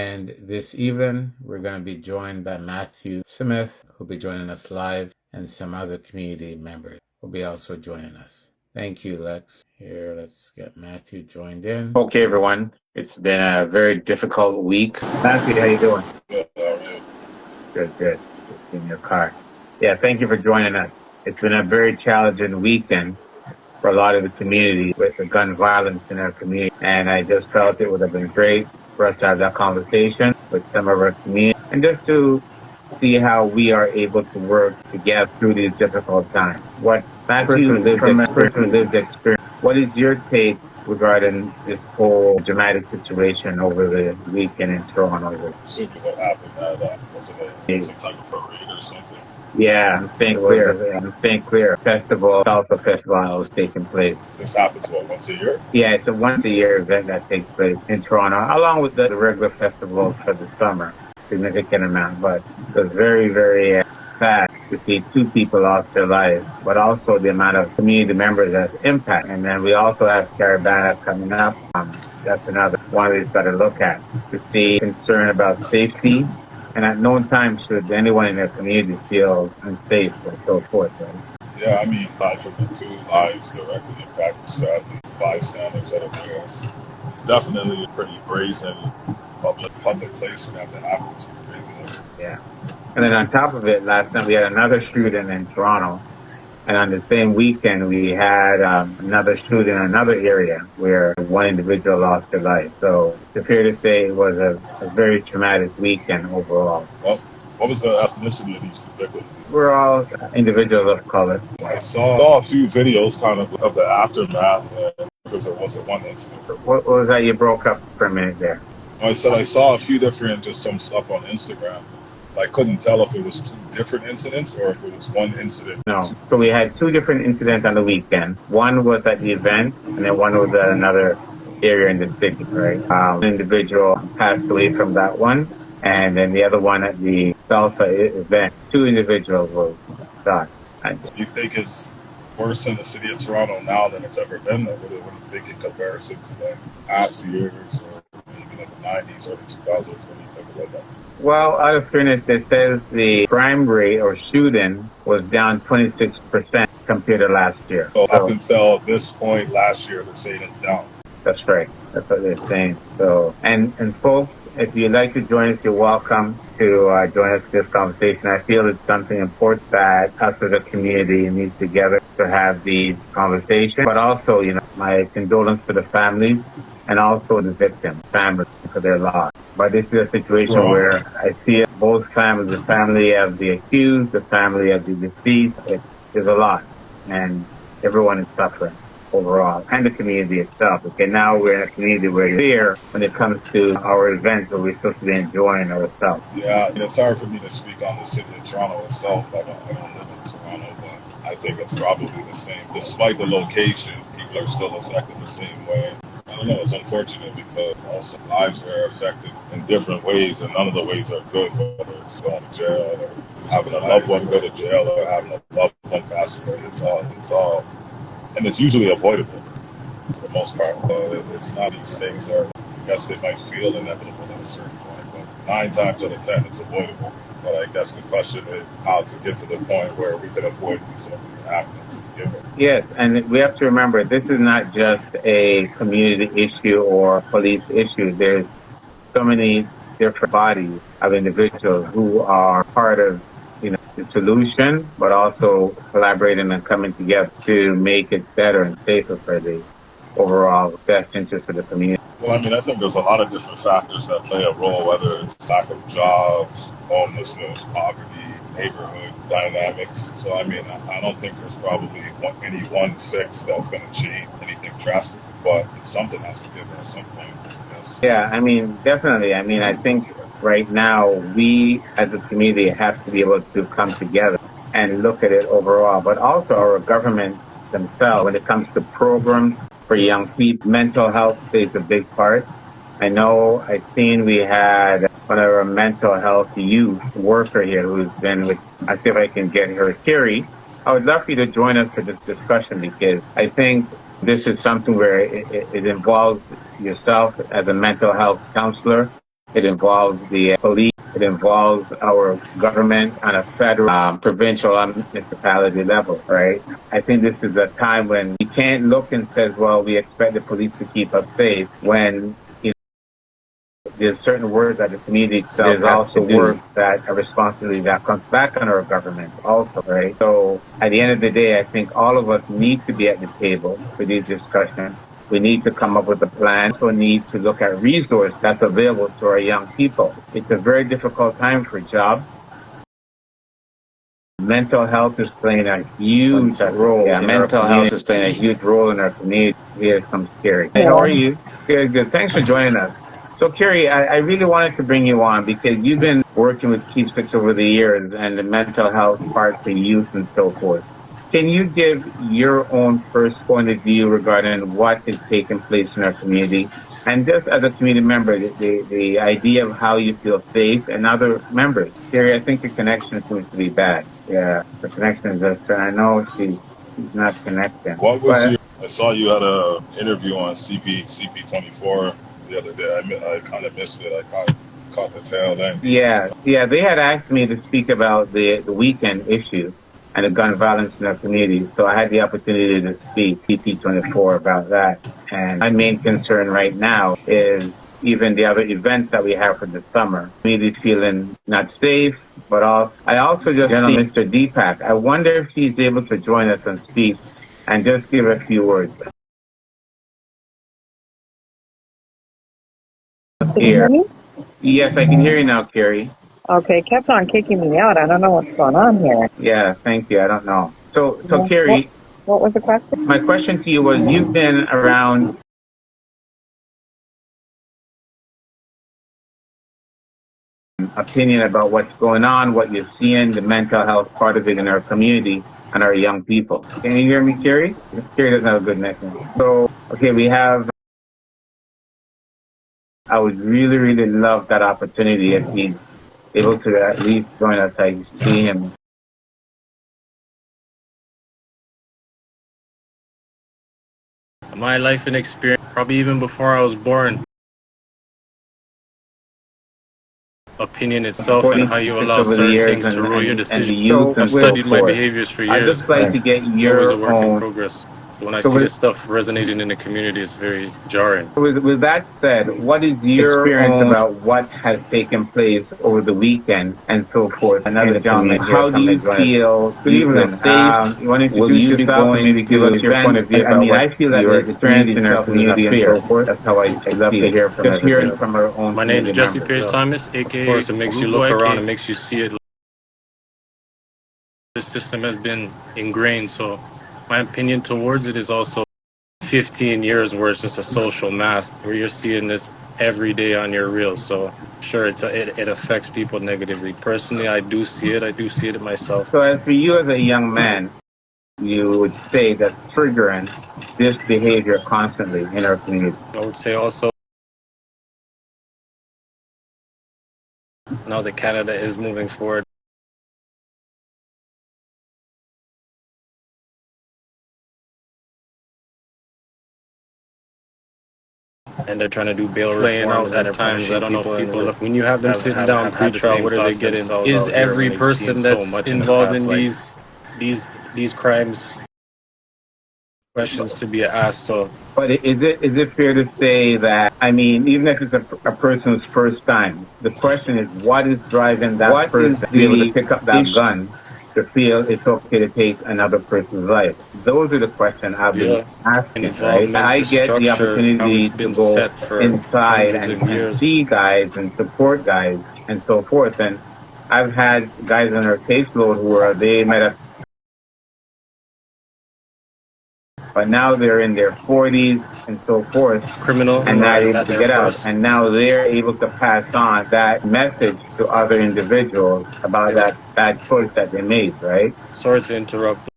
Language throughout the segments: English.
And this evening, we're going to be joined by Matthew Smith, who'll be joining us live, and some other community members will be also joining us. Thank you, Lex. Here, let's get Matthew joined in. Okay, everyone. It's been a very difficult week. Matthew, how you doing? Good, how are you? Good. Just in your car. Yeah, thank you for joining us. It's been a very challenging weekend for a lot of the community with the gun violence in our community. And I just felt it would have been great for us to have that conversation with some of our community and just to see how we are able to work together through these difficult times. What Matthew from a person who lived experience, what is your take regarding this whole dramatic situation over the weekend in Toronto? Assuming what happened was it some type of parade or something? Yeah, St. Clair Festival, Salsa Festival was taking place. This happens, once a year? Yeah, it's a once-a-year event that takes place in Toronto, along with the regular festivals for the summer, significant amount. But it was very, very sad to see 2 people lost their lives, but also the amount of community members that's impacted. And then we also have Caravana coming up. That's another one we've got to look at to see concern about safety. And at no time should anyone in their community feel unsafe or so forth, right? Yeah, I mean, aside from the 2 lives directly impacted, sadly, bystanders that are there, it's definitely a pretty brazen public place for that to happen. It's crazy. Yeah. And then on top of it, last night we had another shooting in Toronto. And on the same weekend, we had another shooting in another area where one individual lost their life. So it's fair to say it was a very traumatic weekend overall. Well, what was the ethnicity of these 2 victims? We're all individuals of color. I saw a few videos kind of the aftermath because there was one incident. What was that? You broke up for a minute there. I said I saw a few different, just some stuff on Instagram. I couldn't tell if it was 2 different incidents or if it was one incident. No. So we had 2 different incidents on the weekend. One was at the event, and then one was at another area in the city, right? An individual passed away from that one, and then the other one at the Salsa event. 2 individuals were shot. Do you think it's worse in the city of Toronto now than it's ever been? What do you think in comparison to the past years or even in the 90s or the 2000s? What do you think about that? Well, out of fairness, it says the crime rate or shooting was down 26% compared to last year. So up until this point last year, they're saying it's down. That's right. That's what they're saying. So, and folks, if you'd like to join us, you're welcome to join us in this conversation. I feel it's something important that us as a community meet together to have these conversations. But also, my condolence to the families and also the victims, families for their loss. But this is a situation where I see both families, the family of the accused, the family of the deceased. There's a lot, and everyone is suffering overall, and the community itself. Okay, now we're in a community where you're here when it comes to our events where we're supposed to be enjoying ourselves. Yeah, it's hard for me to speak on the city of Toronto itself. I don't live in Toronto, but I think it's probably the same. Despite the location, people are still affected the same way. I don't know, it's unfortunate because also lives are affected in different ways, and none of the ways are good, whether it's going to jail or having a loved one go to jail or having a loved one pass away. It's all, and it's usually avoidable for the most part. It's not these things I guess they might feel inevitable at a certain point, but 9 times out of 10 it's avoidable. But I guess the question is how to get to the point where we can avoid these things from happening to begin with. Yes, and we have to remember this is not just a community issue or police issue. There's so many different bodies of individuals who are part of the solution, but also collaborating and coming together to make it better and safer for the overall best interest of the community. Well, I think there's a lot of different factors that play a role, whether it's lack of jobs, homelessness, poverty, neighborhood dynamics. So, I don't think there's probably any one fix that's going to change anything drastic, but something has to give at some point, I guess. Yeah, definitely. I think right now we as a community have to be able to come together and look at it overall, but also our government themselves when it comes to programs for young people. Mental health plays a big part. I've seen we had one of our mental health youth worker here who's been with, I see if I can get her, Carrie. I would love for you to join us for this discussion because I think this is something where it involves yourself as a mental health counselor It involves the police. It involves our government on a federal, provincial, and municipality level, right? I think this is a time when we can't look and says, well, we expect the police to keep us safe when there's certain words that the community itself there's also work that a responsibility that comes back on our government also, right? So at the end of the day, I think all of us need to be at the table for these discussions. We need to come up with a plan. We also need to look at resources that's available to our young people. It's a very difficult time for jobs. Mental health is playing a huge role. Yeah, mental health is playing a huge role in our community. Here's some scary. Hey, how are you? Good. Thanks for joining us. So, Carrie, I really wanted to bring you on because you've been working with Keep Six over the years and the mental health part for youth and so forth. Can you give your own first point of view regarding what is taking place in our community? And just as a community member, the idea of how you feel safe and other members. Carrie, I think your connection seems to be bad. Yeah, the connection is just, I know she's not connecting. What was I saw you had an interview on CP24 the other day. I kind of missed it. I caught the tail end. Yeah. They had asked me to speak about the weekend issue and the gun violence in our community. So I had the opportunity to speak CP24 about that. And my main concern right now is even the other events that we have for the summer. Really feeling not safe, but also, I also just see Mr. Deepak. I wonder if he's able to join us and speak and just give a few words. Here. Yes, I can hear you now, Carrie. Okay, kept on kicking me out. I don't know what's going on here. Yeah, thank you. I don't know. So Carrie. What was the question? My question to you was, you've been around opinion about what's going on, what you're seeing, the mental health part of it in our community and our young people. Can you hear me, Carrie? Carrie doesn't have a good connection. So, okay, I would really, really love that opportunity if he's able to at least join us. I see him. My life and experience, probably even before I was born. Opinion itself and how you allow certain things to rule your decision. I've studied my behaviors for years. I'd just like to get your always a work in progress. So when I see this stuff resonating in the community, it's very jarring. With that said, what is your experience about what has taken place over the weekend and so forth? Another gentleman, how do you feel? You want to introduce yourself and maybe give us your point of view? I mean, I feel that your experience in our community and so forth. That's how I love to hear from just hearing from our own. My name is Jesse Pierce Thomas, aka. Of course, it makes you look around and makes you see it. The system has been ingrained, so my opinion towards it is also 15 years where it's just a social mask where you're seeing this every day on your reels. So sure, it affects people negatively. Personally, I do see it myself. So as for you as a young man, you would say that's triggering this behavior constantly in our community? I would say also now that Canada is moving forward, and they're trying to do bail reforms at times. I don't know if people when you have them sitting down pre-trial, what are they getting? Is every person that's involved in these crimes questions to be asked? So, but is it fair to say that, I mean, even if it's a person's first time, the question is what is driving that person to be able to pick up that gun to feel it's okay to take another person's life? Those are the questions I've been asking, right? I get the opportunity to go inside and see guys and support guys and so forth. And I've had guys on our caseload they might have, but now they're in their 40s and so forth, criminal, and not able to get out. And now they're able to pass on that message to other individuals about that bad choice that they made, right? Sorry to interrupt.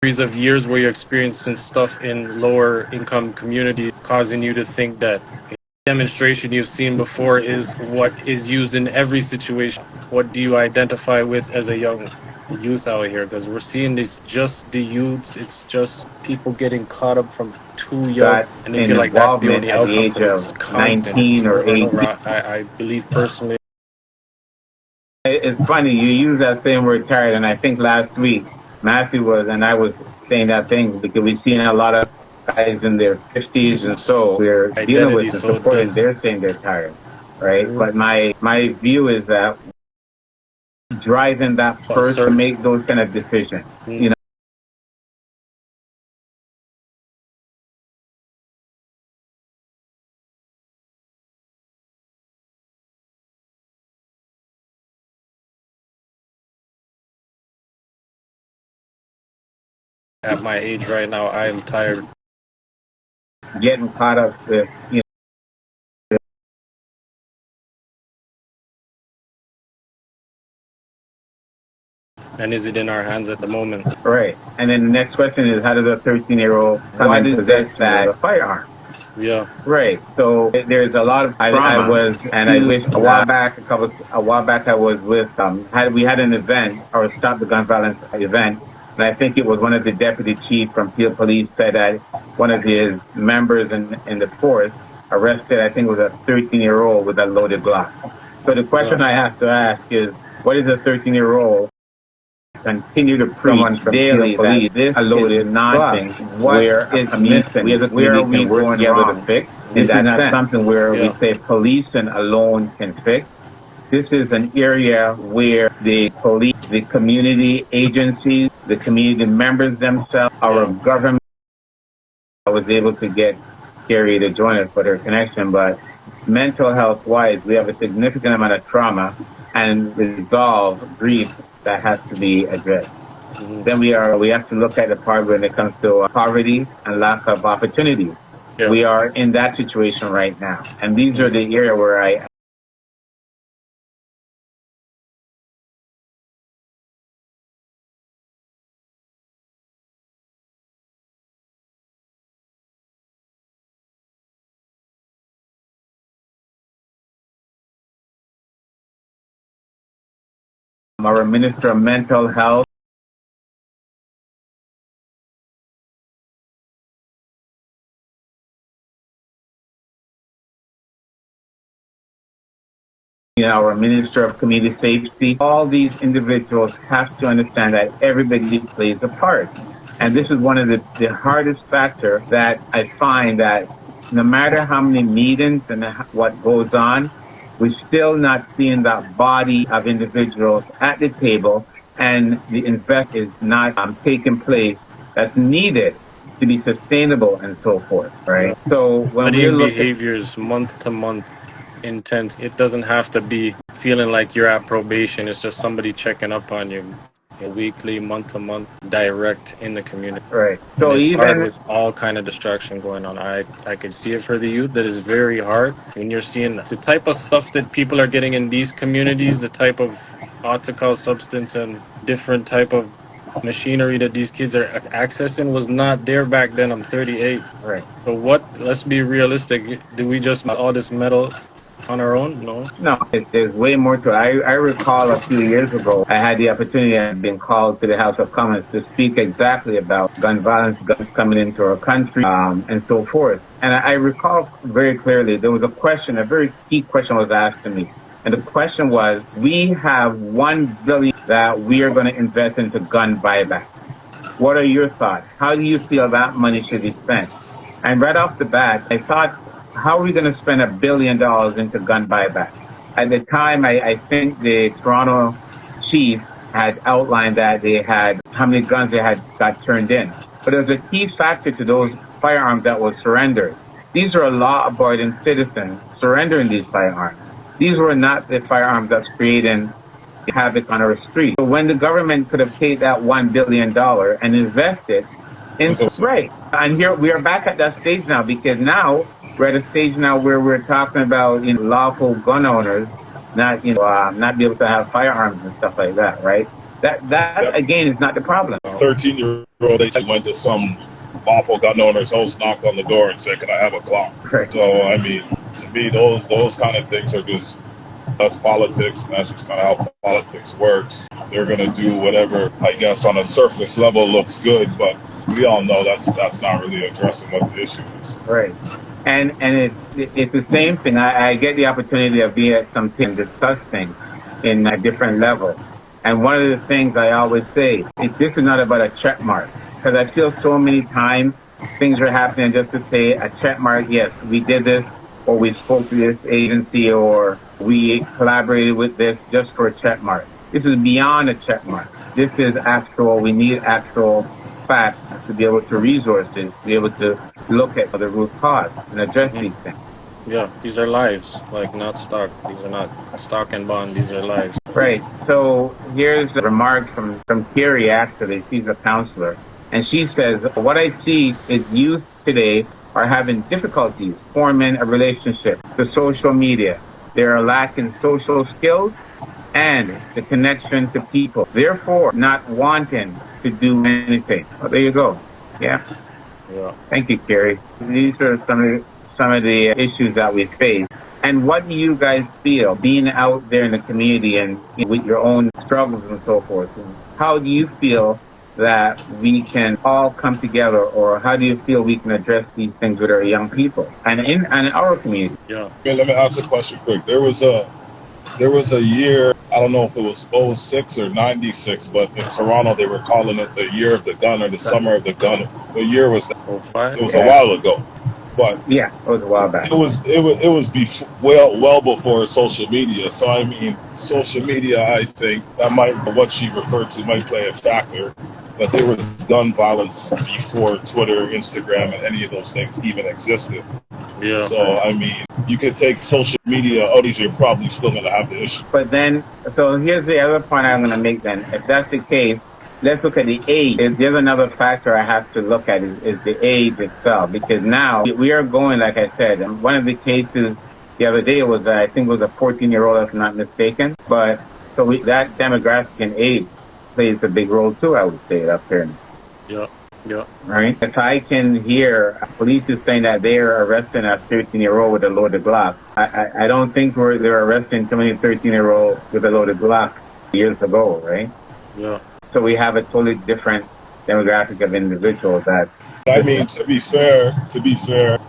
Series of years where you're experiencing stuff in lower income community causing you to think that demonstration you've seen before is what is used in every situation. What do you identify with as a young youth out here, because we're seeing it's just the youths. It's just people getting caught up from too young, Got and they in feel like that's the involvement only at the outcome age because it's of constant. It's 19 or over and 18. over. I believe personally. It's funny you use that same word tired, and I think last week Matthew was and I was saying that thing because we've seen a lot of guys in their 50s, and so we're dealing Identity. with and So it supporting. does. They're saying they're tired, right? Mhm. But my view is that driving that A person to certain. make those kind of decisions, Mm. you know. At my age right now, I am tired. Getting caught up with, And is it in our hands at the moment? right. And then the next question is, how does a 13-year-old come in possession of a firearm? Yeah. Right. So there's a lot of trauma. I was, and I wish a while back, I was with, we had an event or stop the gun violence event. And I think it was one of the deputy chief from Peel Police said that one of his members in the force arrested, I think it was a 13-year-old with a loaded Glock. So the question Yeah. I have to ask is, what is a 13-year-old continue to preach daily that this is not where a community, we as a community can work together to fix. This is not something where we Yeah. say policing alone can fix. This is an area where the police, the community agencies, the community members themselves, our Yeah. government. I was able to get Carrie to join us for their connection, but mental health wise, we have a significant amount of trauma and resolve grief that has to be addressed. Mhm. Then we have to look at the part when it comes to poverty and lack of opportunity. Yeah. We are in that situation right now, and these are the area where I our Minister of Mental Health. Our Minister of Community Safety, all these individuals have to understand that everybody plays a part. And this is one of the hardest factors that I find that no matter how many meetings and what goes on, we're still not seeing that body of individuals at the table, and the invest is not taking place that's needed to be sustainable and so forth, right? Yeah. So when we're Studying looking behaviors month to month, intense. It doesn't have to be feeling like you're at probation. It's just somebody checking up on you weekly, month to month, direct in the community. right. And So it's hard even with all kind of distraction going on. I could see it for the youth. That is very hard when you're seeing the type of stuff that people are getting in these communities, the type of optical substance and different type of machinery that these kids are accessing was not there back then. I'm 38. right. So what? Let's be realistic. Do we just all this metal on our own? No. No, there's way more to it. I recall a few years ago, I had the opportunity, I had been called to the House of Commons to speak exactly about gun violence, guns coming into our country, and so forth. And I recall very clearly, there was a question, a very key question was asked to me. And the question was, we have $1 billion that we are going to invest into gun buyback. What are your thoughts? How do you feel that money should be spent? And right off the bat, I thought, how are we going to spend $1 billion into gun buyback? At the time, I think the Toronto chief had outlined that they had how many guns they had got turned in. But there was a key factor to those firearms that was surrendered. These are law-abiding citizens surrendering these firearms. These were not the firearms that's creating havoc on our street. So when the government could have paid that $1 billion and invested in, right. And here we are back at that stage now, because now we're at a stage now where we're talking about, lawful gun owners not, not be able to have firearms and stuff like that, right? That again is not the problem. 13-year-old, they went to some lawful gun owner's house, knocked on the door, and said, "Can I have a clock?" Right. So, I mean, to me, those kind of things are just that's politics, and that's just kind of how politics works. they're going to do whatever, I guess, on a surface level looks good, but we all know that's not really addressing what the issue is. Right. And it's the same thing. I get the opportunity to be at some and discuss things in a different level. And one of the things I always say is this is not about a check mark. Because I feel so many times things are happening just to say a check mark, yes, we did this, or we spoke to this agency, or we collaborated with this just for a check mark. This is beyond a check mark. This is actual, we need actual facts to be able to resources, to be able to look at the root cause and address these things. Yeah, these are lives, like not stock. These are not stock and bond. These are lives. Right. So here's a remark from Carrie, actually. She's a counselor. And she says, what I see is youth today are having difficulties forming a relationship to social media. They are lacking social skills and the connection to people. Therefore, not wanting to do anything. Well, there you go. Yeah. Thank you, Carrie. These are some of the issues that we face. And what do you guys feel being out there in the community and with your own struggles and so forth? And how do you feel that we can all come together, or how do you feel we can address these things with our young people and in our community? Yeah. Okay, let me ask a question quick. There was a year, I don't know if it was 06 or 96, but in Toronto they were calling it the year of the gun or the summer of the gun. The year was 05? It was a while ago. But yeah, it was a while back. It was well before social media. So I mean, social media, I think that what she referred to might play a factor. But there was gun violence before Twitter, Instagram, and any of those things even existed. Yeah. So I mean, you could take social media outage, you're probably still going to have the issue. But then, so here's the other point I'm going to make. Then, if that's the case, let's look at the age. There's another factor I have to look at is the age itself, because now we are going, like I said, and one of the cases the other day was, I think it was a 14-year-old, if I'm not mistaken. But so that demographic and age plays a big role too, I would say, up here. Yeah. Yeah. Right? If I can hear police is saying that they are arresting a 13-year-old with a loaded Glock, I don't think they're arresting too many 13-year-olds with a loaded Glock years ago, right? Yeah. So we have a totally different demographic of individuals that. I mean, to be fair,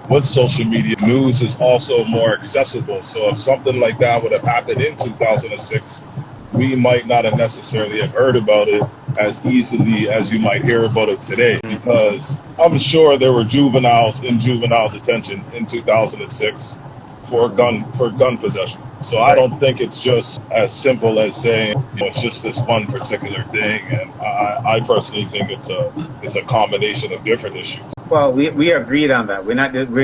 with social media, news is also more accessible. So if something like that would have happened in 2006, we might not have necessarily have heard about it as easily as you might hear about it today, because I'm sure there were juveniles in juvenile detention in 2006 for gun possession. So I don't think it's just as simple as saying, it's just this one particular thing. And I personally think it's a combination of different issues. Well, we agreed on that. We're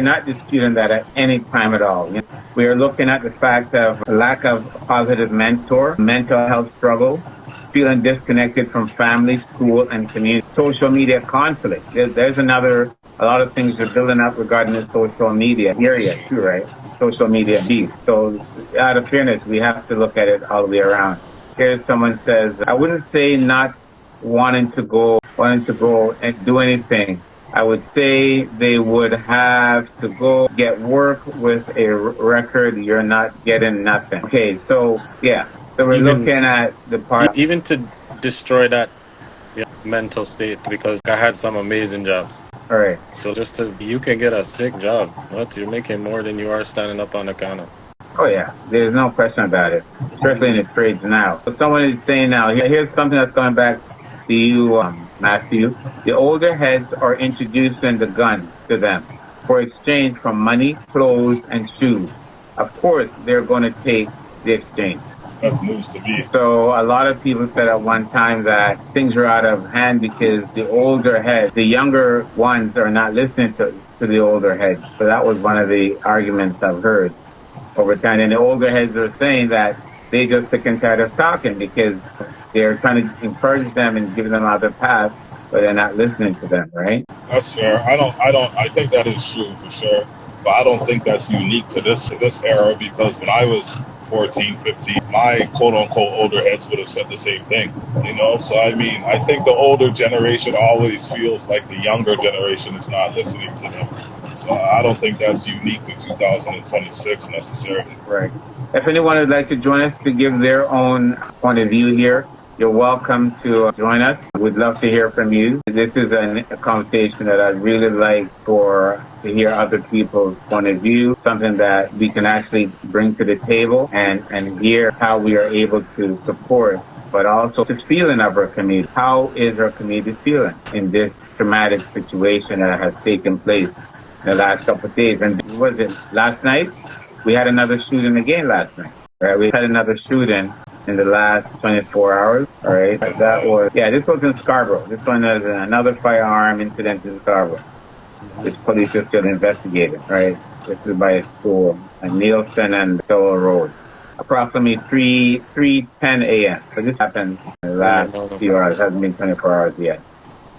not disputing that at any time at all. We are looking at the fact of lack of positive mentor, mental health struggle, feeling disconnected from family, school, and community, social media conflict. There's a lot of things are building up regarding the social media area too, right? Social media beef. So out of fairness, we have to look at it all the way around. Here someone says, I wouldn't say not wanting to go and do anything. I would say they would have to go get work with a record. You're not getting nothing. Okay, so yeah. So we're looking at the part. Even to destroy that mental state, because I had some amazing jobs. All right. So you can get a sick job. What? You're making more than you are standing up on the counter. Oh yeah, there's no question about it, especially in the trades now. So someone is saying now, here's something that's going back to you, Matthew. The older heads are introducing the gun to them for exchange from money, clothes, and shoes. Of course, they're going to take the exchange. That's news to me. So a lot of people said at one time that things are out of hand because the older heads, the younger ones are not listening to the older heads. So that was one of the arguments I've heard over time. And the older heads are saying that they just sick and tired of talking because they're trying to encourage them and give them other paths, but they're not listening to them, right? That's fair. I think that is true for sure. But I don't think that's unique to this era, because when I was 14, 15, my quote-unquote older heads would have said the same thing, So, I mean, I think the older generation always feels like the younger generation is not listening to them. So I don't think that's unique to 2026 necessarily. Right. If anyone would like to join us to give their own point of view here, you're welcome to join us. We'd love to hear from you. This is a conversation that I'd really like to hear other people's point of view, something that we can actually bring to the table and hear how we are able to support, but also the feeling of our community. How is our community feeling in this traumatic situation that has taken place in the last couple of days? And was it last night? We had another shooting again last night. Right? We had another shooting in the last 24 hours. All right. This was in Scarborough. This one is another firearm incident in Scarborough, which police are still investigating. Right. This is by a school, Nielsen and Sowell Road. Approximately 3:10 a.m. So this happened in the last few hours. It hasn't been 24 hours yet.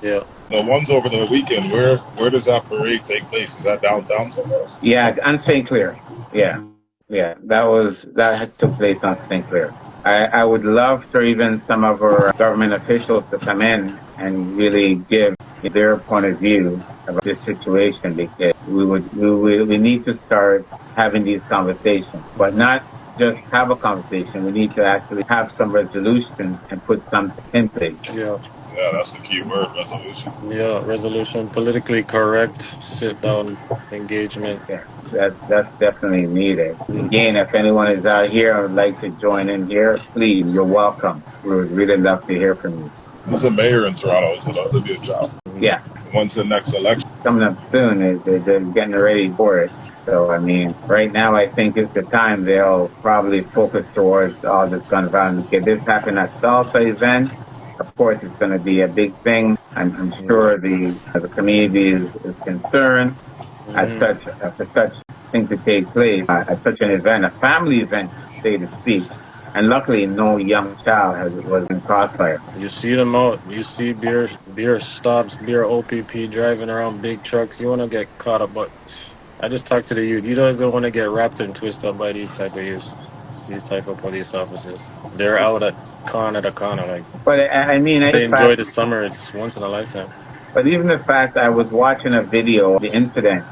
Yeah. The ones over the weekend, where does that parade take place? Is that downtown somewhere? Yeah, on St. Clair. Yeah. That took place on St. Clair. I would love for even some of our government officials to come in and really give their point of view about this situation, because we need to start having these conversations, but not just have a conversation. We need to actually have some resolution and put something in place. Yeah, that's the key word, resolution. Yeah, resolution, politically correct, sit down, engagement. Yeah, that's definitely needed. Again, if anyone is out here and would like to join in here, please, you're welcome. We would really love to hear from you. Who's the mayor in Toronto? Is it a good job? Yeah. When's the next election? Coming up soon. They're getting ready for it. So, I mean, right now I think it's the time they'll probably focus towards all this gun violence. Okay, this happened at Salsa event. Of course, it's going to be a big thing. I'm sure the community is concerned at for such thing to take place at such an event, a family event, so to speak. And luckily, no young child was in crossfire. You see them out. You see beer stops, beer OPP driving around big trucks. You want to get caught up, but I just talk to the youth. You guys don't want to get wrapped and twisted up by these type of youths. These type of police officers. They're out at the corner. Like, but I mean, they enjoy the summer. It's once in a lifetime. But even the fact I was watching a video of the incident,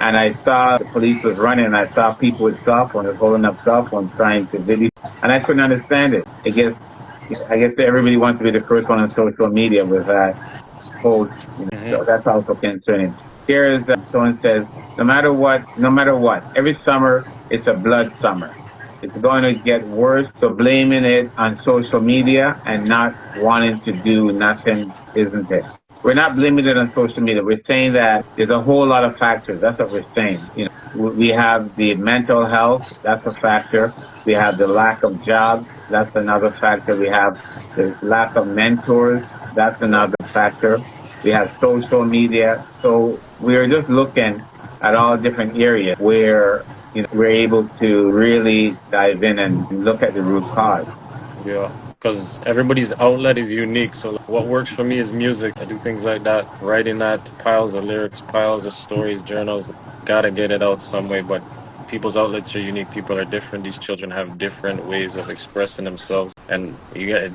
and I saw the police was running, and I saw people with cell phones holding up cell phones trying to video, and I couldn't understand it. I guess everybody wants to be the first one on social media with that post. So that's also concerning. Here's someone says, no matter what, every summer it's a blood summer. It's going to get worse, so blaming it on social media and not wanting to do nothing, isn't it? We're not blaming it on social media. We're saying that there's a whole lot of factors. That's what we're saying. We have the mental health. That's a factor. We have the lack of jobs. That's another factor. We have the lack of mentors. That's another factor. We have social media. So we're just looking at all different areas where we're able to really dive in and look at the root cause. Yeah, because everybody's outlet is unique. So what works for me is music. I do things like that, writing that, piles of lyrics, piles of stories, journals. Gotta get it out some way, but people's outlets are unique. People are different. These children have different ways of expressing themselves. And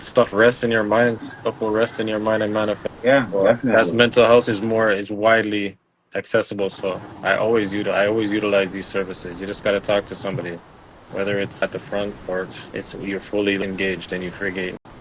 stuff rests in your mind. Stuff will rest in your mind and manifest. Yeah, well, definitely. As mental health is widely accessible, so I always utilize these services. You just got to talk to somebody, whether it's at the front or you're fully engaged and you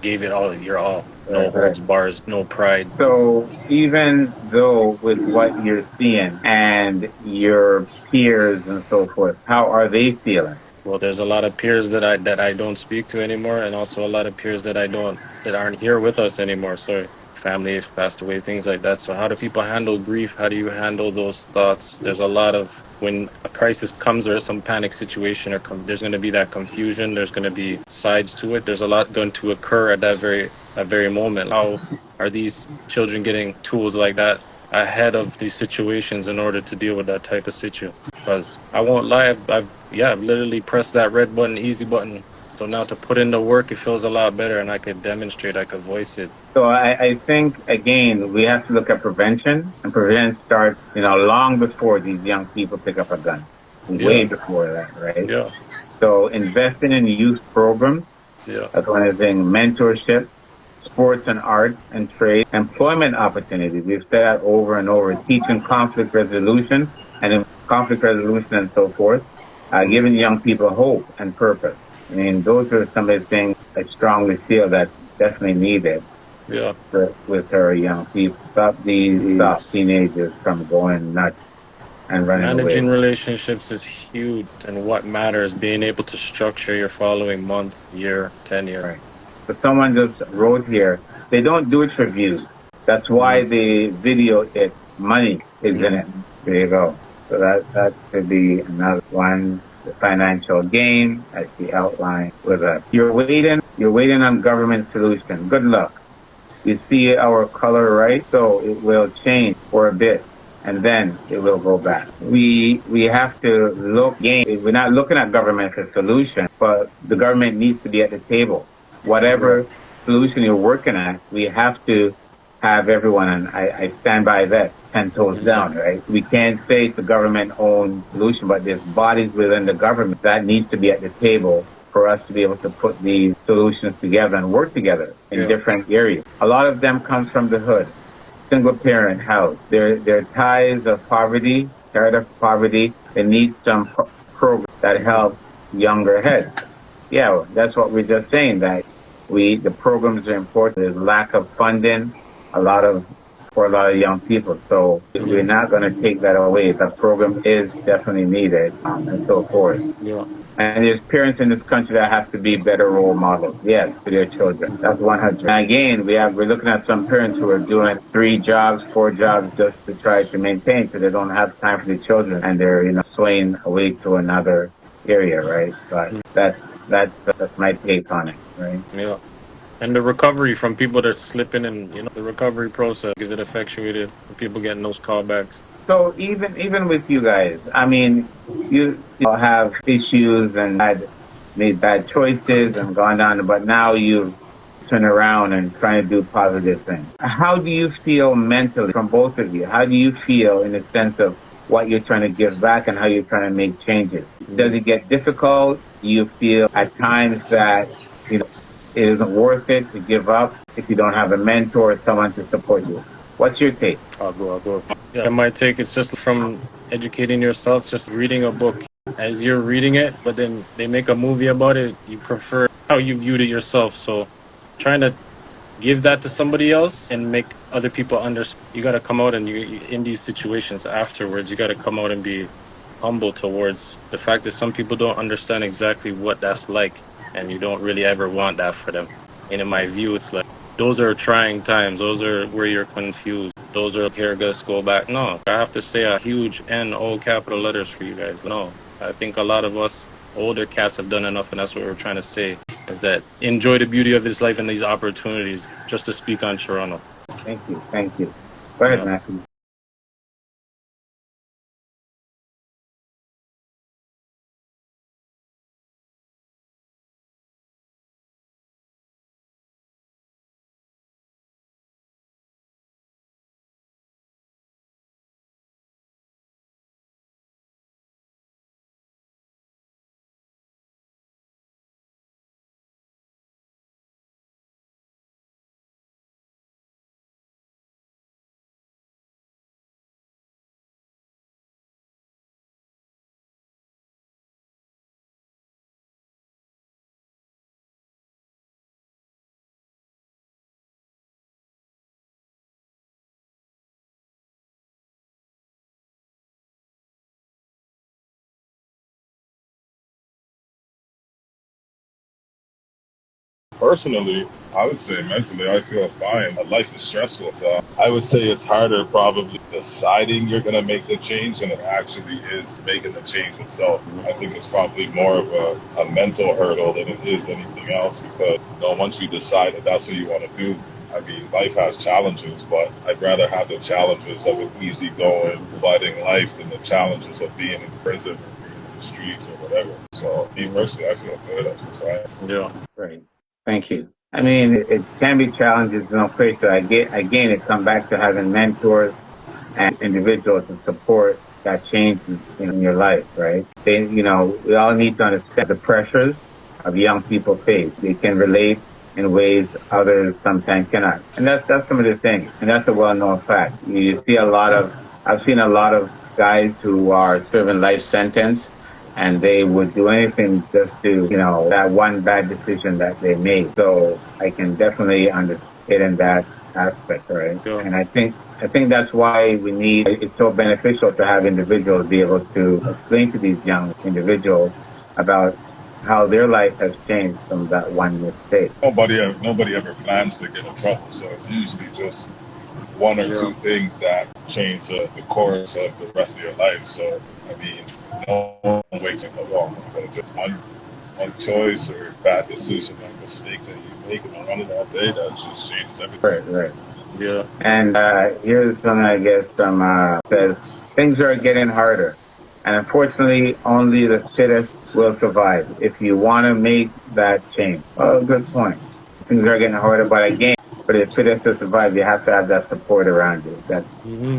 gave it all your all. No holds bars, no pride. So even though with what you're seeing and your peers and so forth, how are they feeling? Well, there's a lot of peers that I don't speak to anymore, and also a lot of peers that aren't here with us anymore. So family has passed away, things like that. So how do people handle grief? How do you handle those thoughts? There's a lot of, when a crisis comes or some panic situation there's going to be that confusion. There's going to be sides to it. There's a lot going to occur at that very moment. How are these children getting tools like that ahead of these situations in order to deal with that type of situation? Because I won't lie, I've literally pressed that red button, easy button. So now to put in the work, it feels a lot better, and I could demonstrate, I could voice it. So I think, again, we have to look at prevention, and prevention starts, long before these young people pick up a gun. Way before that, right? Yeah. So investing in youth programs, that's one of the things, mentorship, sports and arts and trade, employment opportunities. We've said that over and over, teaching conflict resolution and so forth, giving young people hope and purpose. I mean, those are some of the things I strongly feel that definitely needed Yeah. with our young people. Stop teenagers from going nuts and running Managing away. relationships is huge, and what matters, being able to structure your following month, year, 10 year. Right. But someone just wrote here, they don't do it for views. That's why Mm-hmm. the video money is in it. Mm-hmm. There you go. So that could be another one. The financial gain, as she outlined, with a you're waiting on government solution. Good luck. You see our color, right? So it will change for a bit and then it will go back. We have to we're not looking at government as a solution, but the government needs to be at the table. Yeah. Whatever solution you're working at, we have to have everyone, and I stand by that, 10 toes Mm-hmm. down, right? We can't say it's a government-owned solution, but there's bodies within the government that needs to be at the table for us to be able to put these solutions together and work together in Yeah. different areas. A lot of them comes from the hood, single parent house. They're ties of poverty, tired of poverty. They need some program that Mm-hmm. helps younger heads. Yeah, that's what we're just saying, that the programs are important. There's lack of funding, for a lot of young people. So we're Mm-hmm. not going to take that away. The program is definitely needed and so forth. Yeah. And there's parents in this country that have to be better role models, yes, to their children. That's 100. And again, we're looking at some parents who are doing 3 jobs, 4 jobs just to try to maintain, because they don't have time for the children, and they're swaying away to another area, right? But that's my take on it, right? Yeah. And the recovery from people that are slipping, and the recovery process, is it effectuated? People getting those callbacks. So even with you guys, I mean, you have issues and had made bad choices and gone down, but now you've turned around and trying to do positive things. How do you feel mentally from both of you? How do you feel in the sense of what you're trying to give back and how you're trying to make changes? Does it get difficult? Do you feel at times that it isn't worth it to give up if you don't have a mentor or someone to support you? What's your take? I'll go. Yeah, my take is just from educating yourself, it's just reading a book. As you're reading it, but then they make a movie about it, you prefer how you viewed it yourself. So trying to give that to somebody else and make other people understand. You got to come out, and you in these situations afterwards, you got to come out and be humble towards the fact that some people don't understand exactly what that's like, and you don't really ever want that for them. And in my view, it's like, those are trying times. Those are where you're confused. Those are here, let's go back. No, I have to say a huge N, all capital letters for you guys. No, I think a lot of us older cats have done enough, and that's what we're trying to say, is that enjoy the beauty of this life and these opportunities, just to speak on Toronto. Thank you. Thank you. Go ahead, Yeah. Matthew. Personally, I would say mentally, I feel fine. Life is stressful, so I would say it's harder probably deciding you're going to make the change than it actually is making the change itself. I think it's probably more of a mental hurdle than it is anything else, because once you decide that that's what you want to do, I mean, life has challenges, but I'd rather have the challenges of an easygoing, providing life than the challenges of being in prison or being in the streets or whatever. So, me personally, I feel good. I feel fine. Yeah. Great. Thank you. I mean, it can be challenges, no question. Again, it comes back to having mentors and individuals to support that change in your life, right? We all need to understand the pressures of young people face. They can relate in ways others sometimes cannot. And that's some of the things. And that's a well-known fact. I've seen a lot of guys who are serving life sentence, and they would do anything just to, that one bad decision that they made. So I can definitely understand in that aspect, right? Yeah. And I think that's why it's so beneficial to have individuals be able to explain to these young individuals about how their life has changed from that one mistake. Nobody ever plans to get in trouble, so it's usually just one or two things that change the course of the rest of your life. So, I mean, no one wakes up and walk, but just one choice or bad decision or mistake that you make in the run of that day that just changes everything. Right. Yeah. And here's something I guess from says things are getting harder, and unfortunately, only the fittest will survive. If you want to make that change, oh, good point. Things are getting harder, but again, for the fittest to survive, you have to have that support around you. That's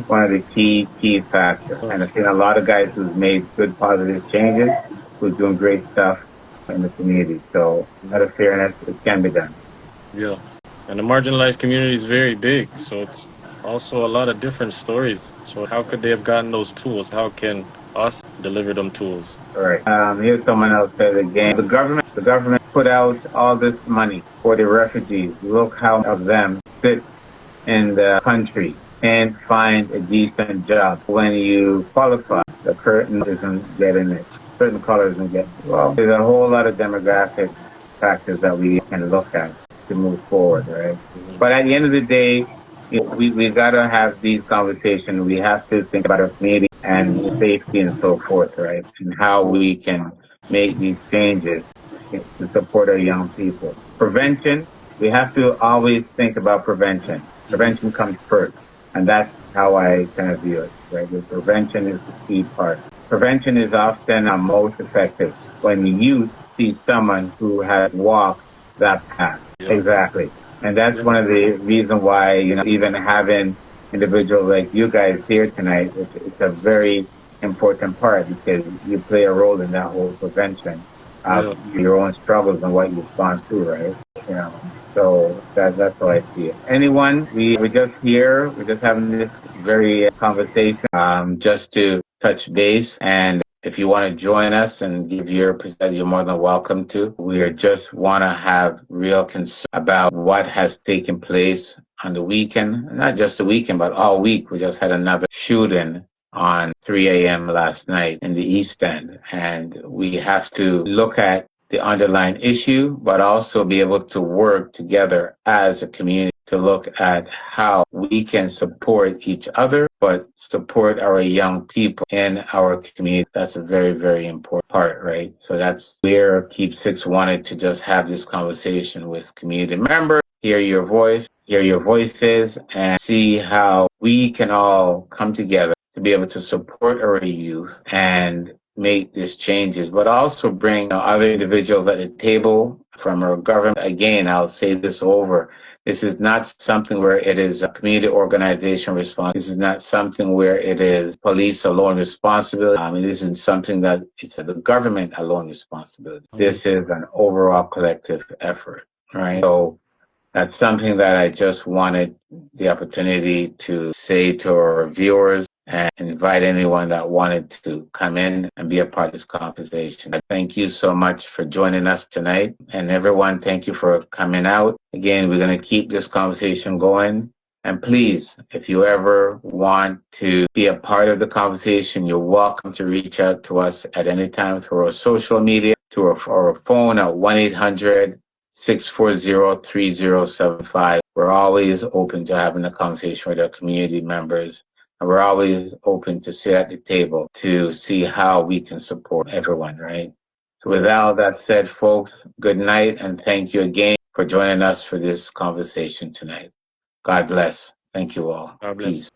one of the key factors. And I've seen a lot of guys who've made good positive changes, who's doing great stuff in the community. So, out of fairness, it can be done. Yeah. And the marginalized community is very big. So it's also a lot of different stories. So how could they have gotten those tools? How can us deliver them tools? All right. Here's someone else says again. The government put out all this money for the refugees. Look how of them sit in the country and find a decent job. When you qualify, the curtain isn't getting it. Certain colors isn't getting it. Well, there's a whole lot of demographic factors that we can look at to move forward, right? But at the end of the day, we gotta have these conversations. We have to think about our community and safety and so forth, right? And how we can make these changes to support our young people. Prevention, we have to always think about prevention. Prevention comes first. And that's how I kind of view it, right? The prevention is the key part. Prevention is often most effective when you see someone who has walked that path. Yeah. Exactly. And that's one of the reasons why, even having individuals like you guys here tonight, it's a very important part because you play a role in that whole prevention of your own struggles and what you've gone through, right? So that's how I see it. Anyone, we're just here, we're just having this very conversation, just to touch base. And if you want to join us and give your perspective, you're more than welcome to. We just want to have real concern about what has taken place on the weekend, not just the weekend, but all week. We just had another shooting on 3 a.m. last night in the East End. And we have to look at the underlying issue, but also be able to work together as a community to look at how we can support each other, but support our young people in our community. That's a very, very important part, right? So that's where Keep Six wanted to just have this conversation with community members, hear your voices, and see how we can all come together to be able to support our youth and make these changes, but also bring other individuals at the table from our government. Again, I'll say this over. This is not something where it is a community organization response. This is not something where it is police alone responsibility. This isn't something that it's the government alone responsibility. This is an overall collective effort, right? So that's something that I just wanted the opportunity to say to our viewers and invite anyone that wanted to come in and be a part of this conversation. Thank you so much for joining us tonight. And everyone, thank you for coming out. Again, we're going to keep this conversation going. And please, if you ever want to be a part of the conversation, you're welcome to reach out to us at any time through our social media, to our phone at 1-800-640-3075. We're always open to having a conversation with our community members. And we're always open to sit at the table to see how we can support everyone, right? So with all that said, folks, good night and thank you again for joining us for this conversation tonight. God bless. Thank you all. God bless. Peace.